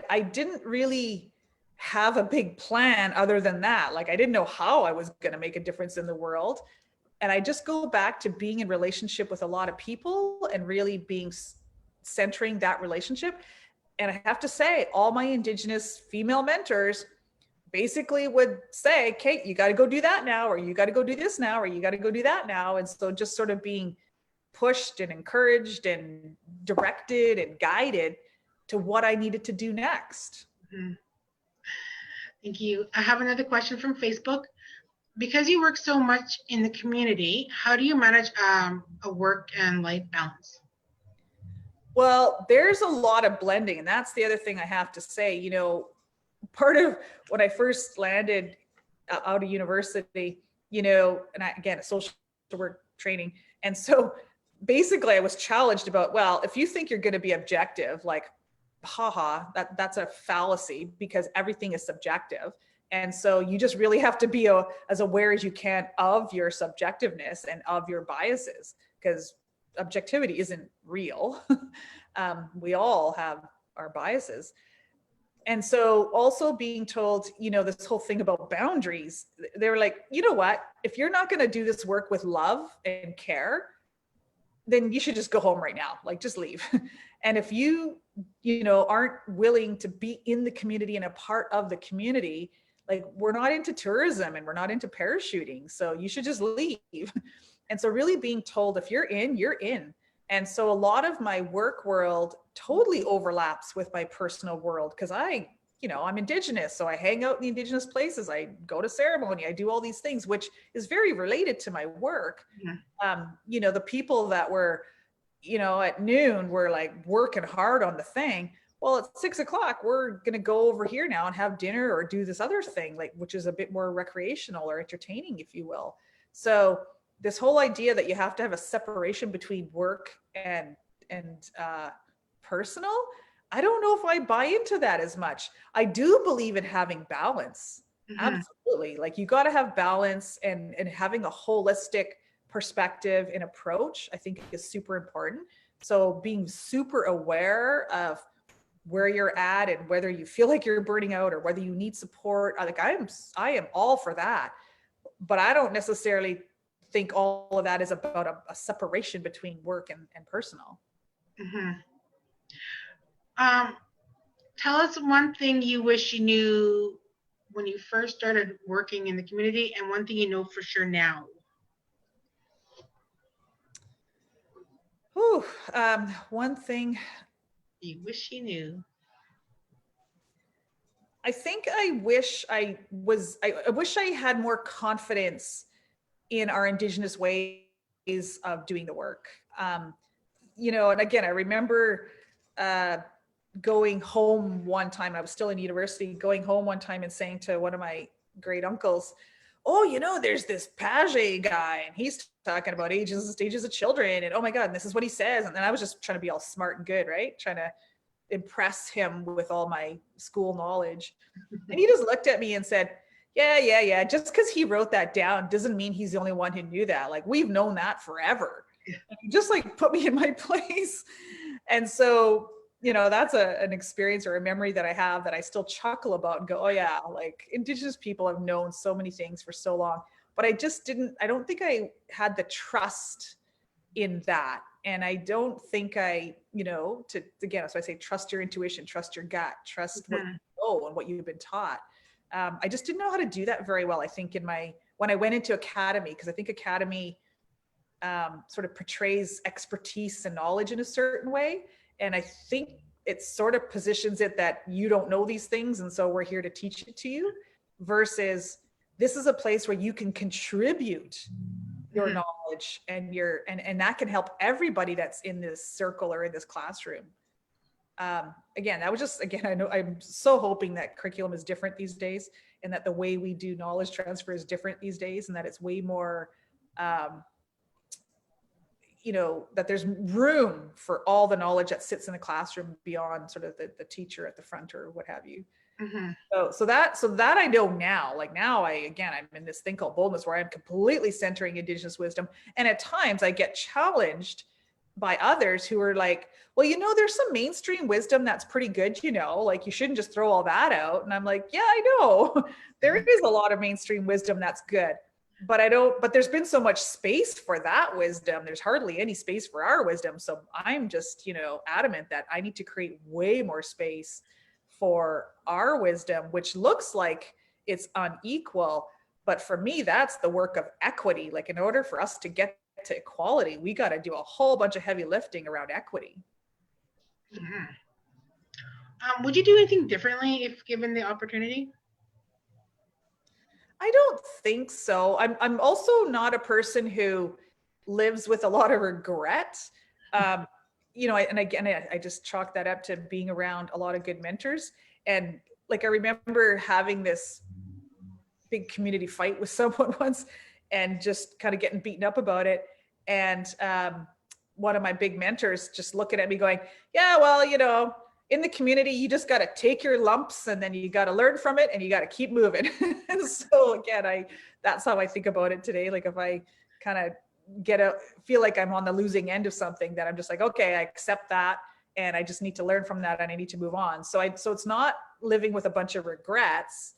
I didn't really have a big plan other than that. Like I didn't know how I was going to make a difference in the world. And I just go back to being in relationship with a lot of people and really centering that relationship. And I have to say, all my Indigenous female mentors basically would say, "Kate, you got to go do that now, or you got to go do this now, or you got to go do that now." And so just sort of being pushed and encouraged and directed and guided to what I needed to do next. Mm-hmm. Thank you. I have another question from Facebook. Because you work so much in the community, how do you manage a work and life balance? Well, there's a lot of blending, and that's the other thing I have to say. You know, part of when I first landed out of university, you know, and again, a social work training. And so basically I was challenged about, well, if you think you're going to be objective, like, that's a fallacy because everything is subjective. And so you just really have to be as aware as you can of your subjectiveness and of your biases, because objectivity isn't real. We all have our biases. And so also being told, you know, this whole thing about boundaries, they're like, you know what, if you're not going to do this work with love and care, then you should just go home right now, like just leave. And if you know, aren't willing to be in the community and a part of the community, like we're not into tourism and we're not into parachuting, so you should just leave. And so really being told if you're in, you're in. And so a lot of my work world totally overlaps with my personal world because I'm Indigenous. So I hang out in the Indigenous places. I go to ceremony. I do all these things, which is very related to my work. Yeah. You know, the people that were, you know, at noon were like working hard on the thing. Well, at 6 o'clock, we're going to go over here now and have dinner or do this other thing, like, which is a bit more recreational or entertaining, if you will. So this whole idea that you have to have a separation between work and personal, I don't know if I buy into that as much. I do believe in having balance. Mm-hmm. Absolutely. Like you got to have balance and having a holistic perspective and approach, I think is super important. So being super aware of where you're at and whether you feel like you're burning out or whether you need support. Like I am all for that, but I don't necessarily think all of that is about a separation between work and personal. Mm-hmm. Tell us one thing you wish you knew when you first started working in the community, and one thing you know for sure now. Ooh, one thing You wish you knew. I think I wish I wish I had more confidence in our Indigenous ways of doing the work. You know, and again, I remember going home one time, I was still in university, going home one time and saying to one of my great uncles, oh, you know, there's this Page guy and he's talking about ages and stages of children. And oh my God, and this is what he says. And then I was just trying to be all smart and good, right? Trying to impress him with all my school knowledge. And he just looked at me and said, yeah. Just because he wrote that down doesn't mean he's the only one who knew that. Like, we've known that forever. And he just like put me in my place. And so, you know, that's an experience or a memory that I have that I still chuckle about and go, oh yeah, like Indigenous people have known so many things for so long, but I don't think I had the trust in that. And I don't think again, so I say, trust your intuition, trust your gut, trust what you know and what you've been taught. I just didn't know how to do that very well. I think when I went into academy, because I think academy sort of portrays expertise and knowledge in a certain way. And I think it sort of positions it that you don't know these things. And so we're here to teach it to you, versus this is a place where you can contribute your knowledge and and that can help everybody that's in this circle or in this classroom. Again, that was just, again, I know I'm so hoping that curriculum is different these days and that the way we do knowledge transfer is different these days, and that it's way more, that there's room for all the knowledge that sits in the classroom beyond sort of the teacher at the front or what have you. Mm-hmm. So that I know now. Like now I'm in this thing called boldness where I'm completely centering Indigenous wisdom. And at times I get challenged by others who are like, well, you know, there's some mainstream wisdom that's pretty good, you know, like you shouldn't just throw all that out. And I'm like, yeah, I know there is a lot of mainstream wisdom that's good, but there's been so much space for that wisdom. There's hardly any space for our wisdom. So I'm just, adamant that I need to create way more space for our wisdom, which looks like it's unequal. But for me, that's the work of equity. Like, in order for us to get to equality, we got to do a whole bunch of heavy lifting around equity. Mm-hmm. Would you do anything differently if given the opportunity? I don't think so. I'm also not a person who lives with a lot of regret. I just chalk that up to being around a lot of good mentors. And like, I remember having this big community fight with someone once and just kind of getting beaten up about it. And one of my big mentors just looking at me going, yeah, well, in the community, you just got to take your lumps and then you got to learn from it and you got to keep moving. And so again, that's how I think about it today. Like, if I kind of feel like I'm on the losing end of something, that I'm just like, okay, I accept that. And I just need to learn from that and I need to move on. So it's not living with a bunch of regrets,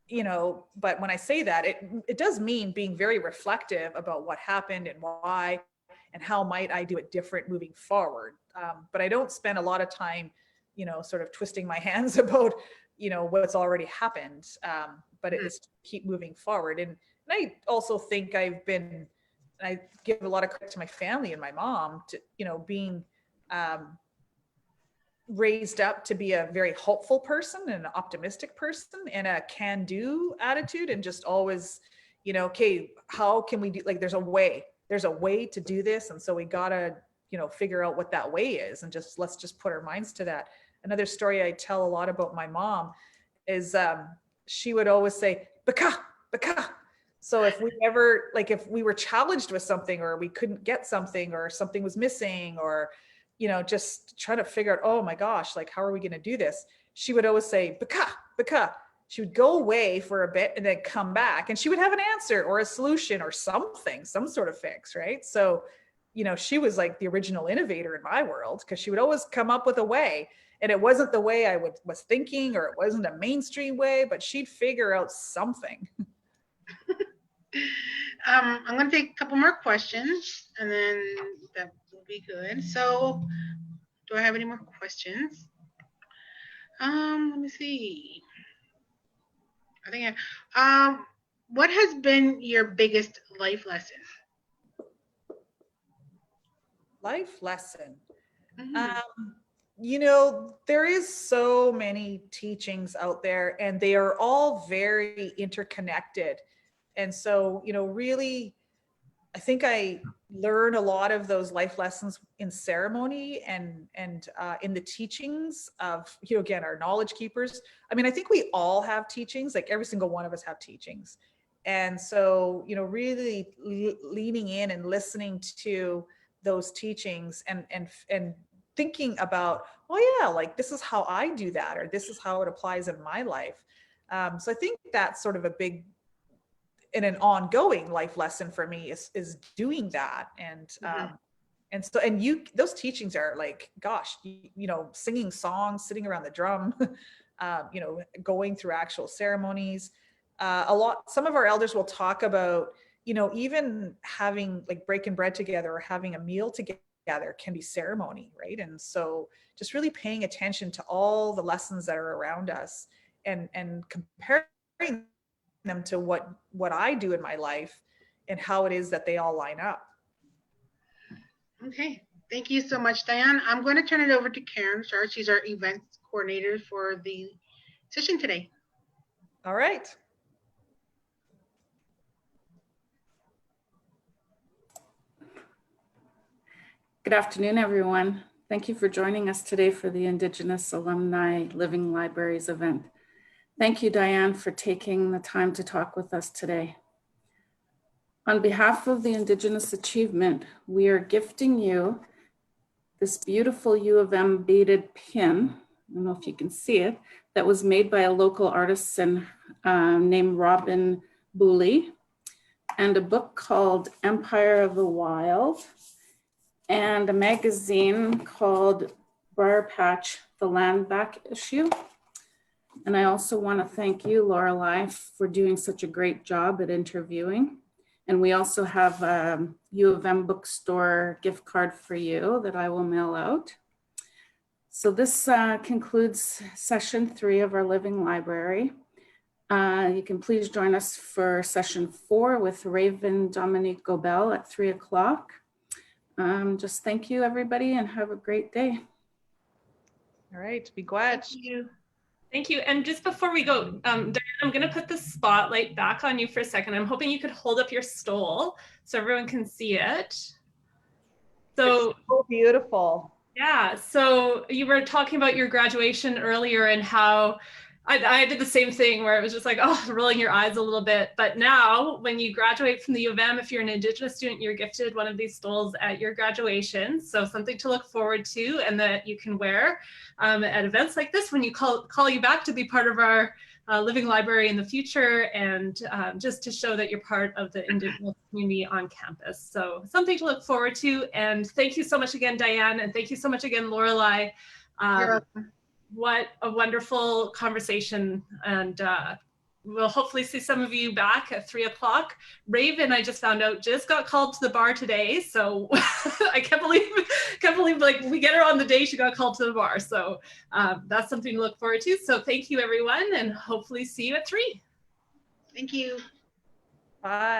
but when I say that, it does mean being very reflective about what happened and why, and how might I do it different moving forward. But I don't spend a lot of time, sort of twisting my hands about, what's already happened. But it's keep moving forward. And I also think I give a lot of credit to my family and my mom to, being raised up to be a very hopeful person and an optimistic person and a can-do attitude, and just always, okay, how can we do, like, there's a way to do this. And so we gotta, figure out what that way is, and let's just put our minds to that. Another story I tell a lot about my mom is she would always say, Baka, Baka. So if we were challenged with something, or we couldn't get something, or something was missing, or, just trying to figure out, oh my gosh, like, how are we going to do this? She would always say, Baka, Baka. She would go away for a bit and then come back, and she would have an answer or a solution or something, some sort of fix, right? So, she was like the original innovator in my world, because she would always come up with a way. And it wasn't the way I was thinking, or it wasn't a mainstream way, but she'd figure out something. I'm going to take a couple more questions and then that will be good. So, do I have any more questions? Let me see. I think what has been your biggest life lesson? Life lesson. Mhm. You know, there is so many teachings out there and they are all very interconnected. And so, you know, really, I think I learn a lot of those life lessons in ceremony and in the teachings of, you know, again, our knowledge keepers. I mean, I think we all have teachings, like every single one of us have teachings. And so, you know, really leaning in and listening to those teachings and thinking about, oh yeah, like this is how I do that, or this is how it applies in my life. So I think that's sort of a big in an ongoing life lesson for me is doing that. And so and you those teachings are like, gosh, you know, singing songs, sitting around the drum, you know, going through actual ceremonies. Some of our elders will talk about, you know, even having like breaking bread together or having a meal together can be ceremony, right? And so just really paying attention to all the lessons that are around us and comparing them to what I do in my life and how it is that they all line up. Okay, thank you so much, Diane. I'm going to turn it over to Karen Shard. She's our events coordinator for the session today. All right. Good afternoon, everyone. Thank you for joining us today for the Indigenous Alumni Living Libraries event. Thank you, Diane, for taking the time to talk with us today. On behalf of the Indigenous Achievement, we are gifting you this beautiful U of M beaded pin. I don't know if you can see it, that was made by a local artisan named Robin Booley, and a book called Empire of the Wild, and a magazine called Briar Patch, the Land Back issue. And I also want to thank you, Lorelei, for doing such a great job at interviewing. And we also have a U of M bookstore gift card for you that I will mail out. So this concludes session 3 of our Living Library. You can please join us for session 4 with Raven Dominique Gobel at 3 o'clock. Just thank you, everybody, and have a great day. All right, be glad. Thank you. Thank you. And just before we go, Diane, I'm going to put the spotlight back on you for a second. I'm hoping you could hold up your stole so everyone can see it. So, it's so beautiful. Yeah. So you were talking about your graduation earlier and how I did the same thing where it was just like, oh, rolling your eyes a little bit. But now when you graduate from the U of M, if you're an Indigenous student, you're gifted one of these stoles at your graduation. So something to look forward to and that you can wear at events like this when you call you back to be part of our living library in the future, and just to show that you're part of the Indigenous community on campus. So something to look forward to. And thank you so much again, Diane. And thank you so much again, Lorelei. You're welcome. What a wonderful conversation. And we'll hopefully see some of you back at 3 o'clock. Raven, I just found out, just got called to the bar today. So I can't believe like we get her on the day she got called to the bar. So that's something to look forward to. So thank you, everyone, and hopefully see you at 3. Thank you. Bye.